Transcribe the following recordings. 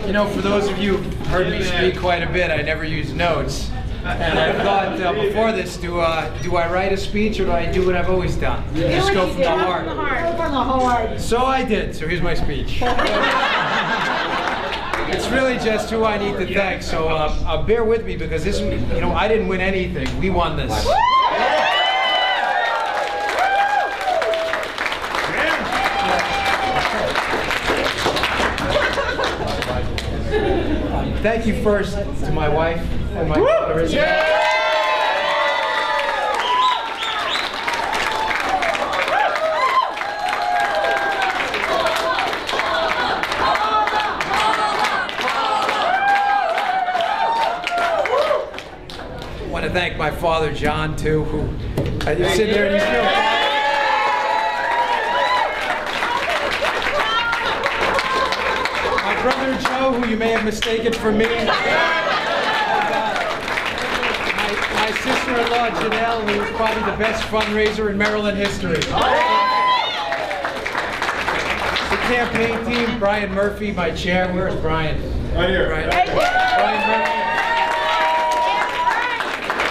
You know, for those of you who've heard me speak quite a bit, I never use notes. And I thought before this, do I write a speech or do I do what I've always done? Just go from the heart. So I did. So here's my speech. It's really just who I need to thank. So bear with me because this, you know, I didn't win anything. We won this. Thank you first to my wife and my daughter. I want to thank my father, John, too, who he's sitting there and he's real. My brother Joe, who you may have mistaken for me. My sister-in-law, Janelle, who is probably the best fundraiser in Maryland history. The campaign team, Brian Murphy, my chair. Where's Brian? Right here. Brian Murphy.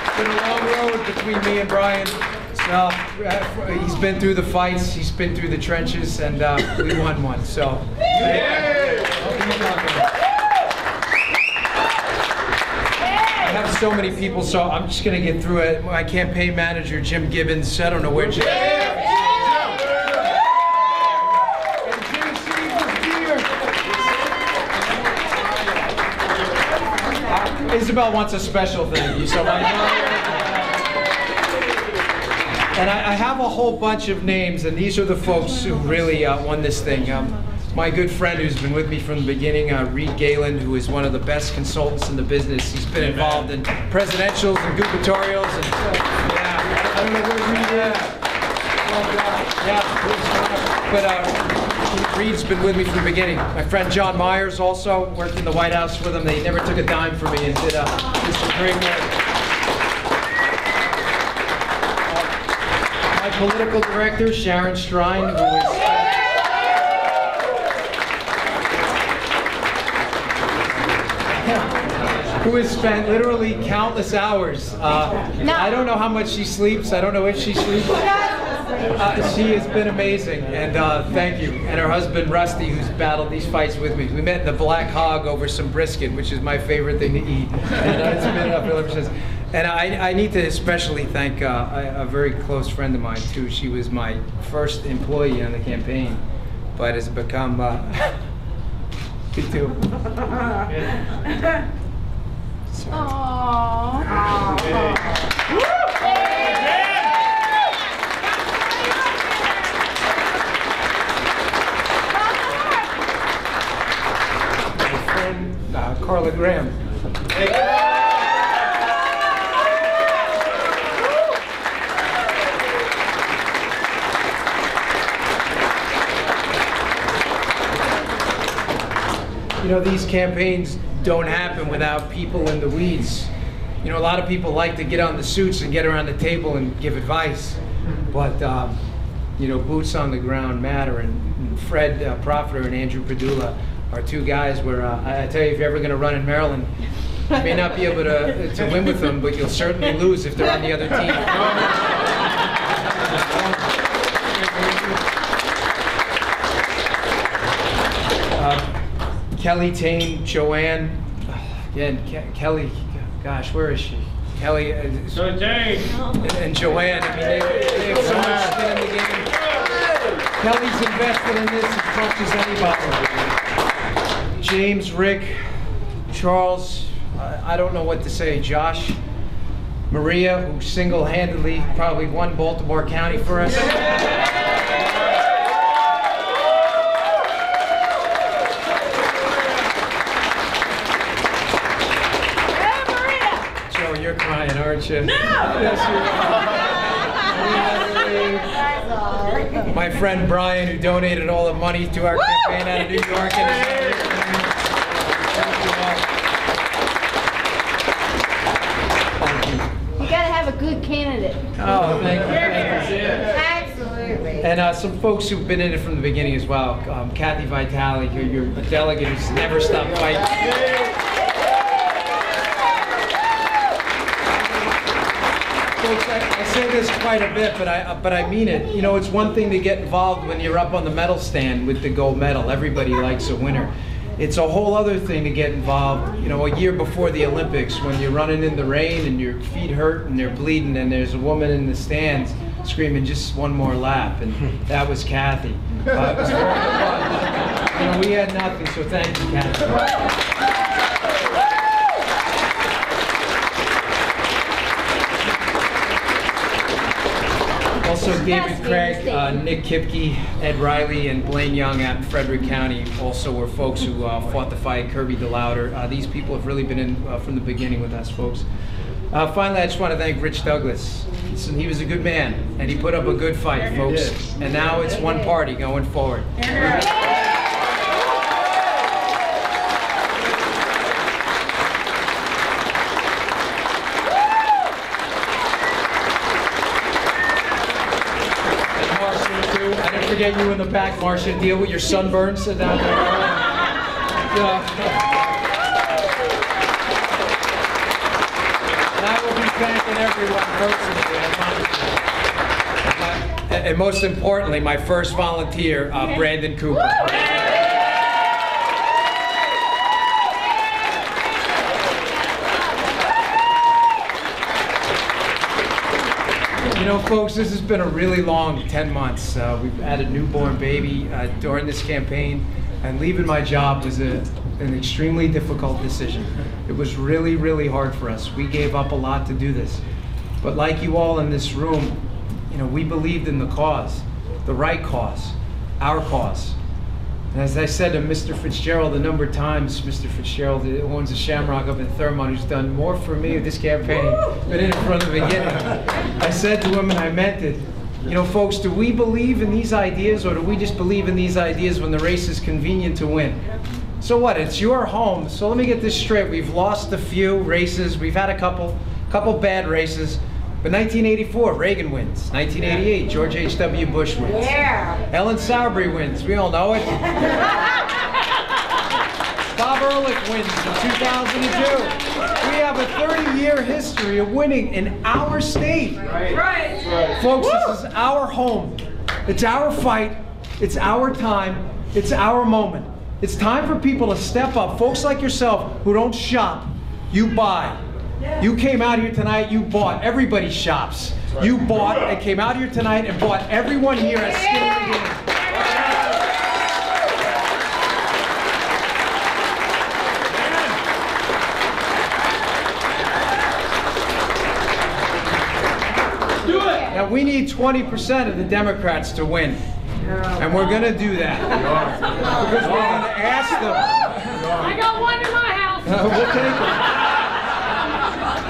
It's been a long road between me and Brian. So, he's been through the fights, he's been through the trenches, and we won one. So, I have so many people, so I'm just going to get through it. My campaign manager, Jim Gibbons, I don't know where Jim is. And Jim Stevens here. Isabel wants a special thank you, so I know. And I have a whole bunch of names, and these are the folks who really won this thing. My good friend who's been with me from the beginning, Reed Galen, who is one of the best consultants in the business. He's been involved in presidentials and gubernatorials, and yeah, I don't know where Reed is. But Reed's been with me from the beginning. My friend John Myers also worked in the White House with him. They never took a dime from me and did just a great work. My political director, Sharon Strine, who has spent literally countless hours. I don't know how much she sleeps. I don't know if she sleeps. She has been amazing, and thank you. And her husband, Rusty, who's battled these fights with me. We met in the Black Hog over some brisket, which is my favorite thing to eat. And it's been up ever since. And I need to especially thank a very close friend of mine, too. She was my first employee on the campaign, but has become, me too. Aww. My friend, Carla Graham. You know, these campaigns don't happen without people in the weeds. You know, a lot of people like to get on the suits and get around the table and give advice, but you know, boots on the ground matter. And Fred Profiter and Andrew Padula are two guys where I tell you, if you're ever going to run in Maryland, you may not be able to win with them, but you'll certainly lose if they're on the other team. Kelly, Tane, Joanne, again, Kelly, gosh, where is she? Kelly and Joanne, I mean, they have so much skin in the game. Kelly's invested in this as much as anybody. James, Rick, Charles, I don't know what to say, Josh, Maria, who single-handedly probably won Baltimore County for us. You're crying, aren't you? No! Yes, you are. My friend Brian, who donated all the money to our campaign out of New York. You gotta have a good candidate. Oh, thank you. Excellent. And some folks who've been in it from the beginning as well. Kathy Vitale, you're a delegate who's never stopped fighting. Folks, I say this quite a bit, but I mean it. You know, it's one thing to get involved when you're up on the medal stand with the gold medal. Everybody likes a winner. It's a whole other thing to get involved, you know, a year before the Olympics when you're running in the rain and your feet hurt and they're bleeding and there's a woman in the stands screaming just one more lap, and that was Kathy. It was very fun. You know, we had nothing, so thank you, Kathy. Also, David Craig, Nick Kipke, Ed Riley, and Blaine Young out in Frederick County also were folks who fought the fight. Kirby DeLauder. These people have really been in from the beginning with us, folks. Finally, I just want to thank Rich Douglas. He was a good man, and he put up a good fight, folks. And now it's one party going forward. Forget you in the back, Marcia. Deal with your sunburns. Sit down there. And I will be thanking everyone personally. And most importantly, my first volunteer, Brandon Cooper. You know, folks, this has been a really long 10 months. We've had a newborn baby during this campaign, and leaving my job was an extremely difficult decision. It was really, really hard for us. We gave up a lot to do this. But like you all in this room, you know, we believed in the cause, the right cause, our cause. And as I said to Mr. Fitzgerald a number of times, Mr. Fitzgerald, who owns a Shamrock up in Thurmont, who's done more for me with this campaign, been in it from the beginning. I said to him, and I meant it, you know, folks, do we believe in these ideas, or do we just believe in these ideas when the race is convenient to win? So what, it's your home, so let me get this straight. We've lost a few races, we've had a couple bad races. But 1984, Reagan wins. 1988, George H.W. Bush wins. Yeah. Ellen Sauerbrey wins. We all know it. Bob Ehrlich wins in 2002. We have a 30-year history of winning in our state. Right. Folks, this is our home. It's our fight. It's our time. It's our moment. It's time for people to step up. Folks like yourself who don't shop, you buy. You came out here tonight, you bought. Everybody shops. You bought and came out here tonight and bought. Everyone here has skin in the game. Do it! Now we need 20% of the Democrats to win. And we're going to do that. Because we're going to ask them. I got one in my house. We'll take it.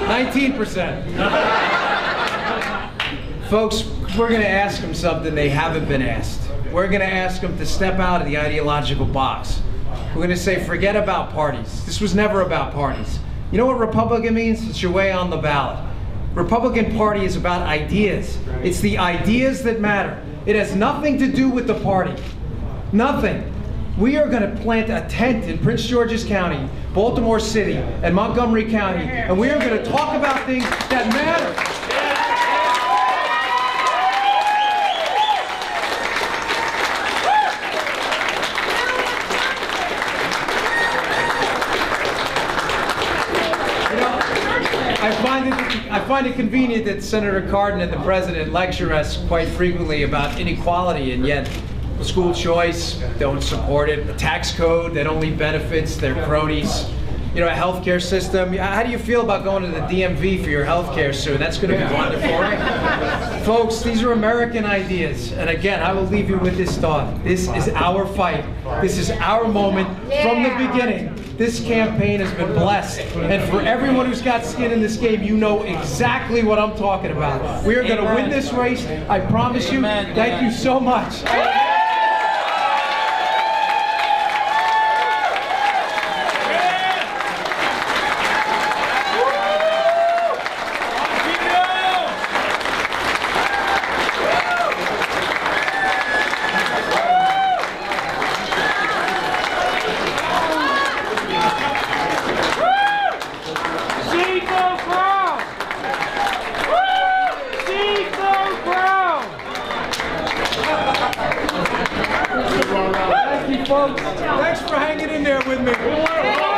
19%. Folks, we're going to ask them something they haven't been asked. We're going to ask them to step out of the ideological box. We're going to say, forget about parties. This was never about parties. You know what Republican means? It's your way on the ballot. Republican Party is about ideas. It's the ideas that matter. It has nothing to do with the party. Nothing. We are going to plant a tent in Prince George's County, Baltimore City, and Montgomery County, and we are going to talk about things that matter. You know, I find it convenient that Senator Cardin and the President lecture us quite frequently about inequality, and yet school choice, don't support it. A tax code that only benefits their cronies. You know, a healthcare system. How do you feel about going to the DMV for your healthcare soon? That's going to be wonderful, right? Folks, these are American ideas. And again, I will leave you with this thought. This is our fight. This is our moment. From the beginning, this campaign has been blessed. And for everyone who's got skin in this game, you know exactly what I'm talking about. We are going to win this race. I promise you. Thank you so much. folks. Thanks for hanging in there with me.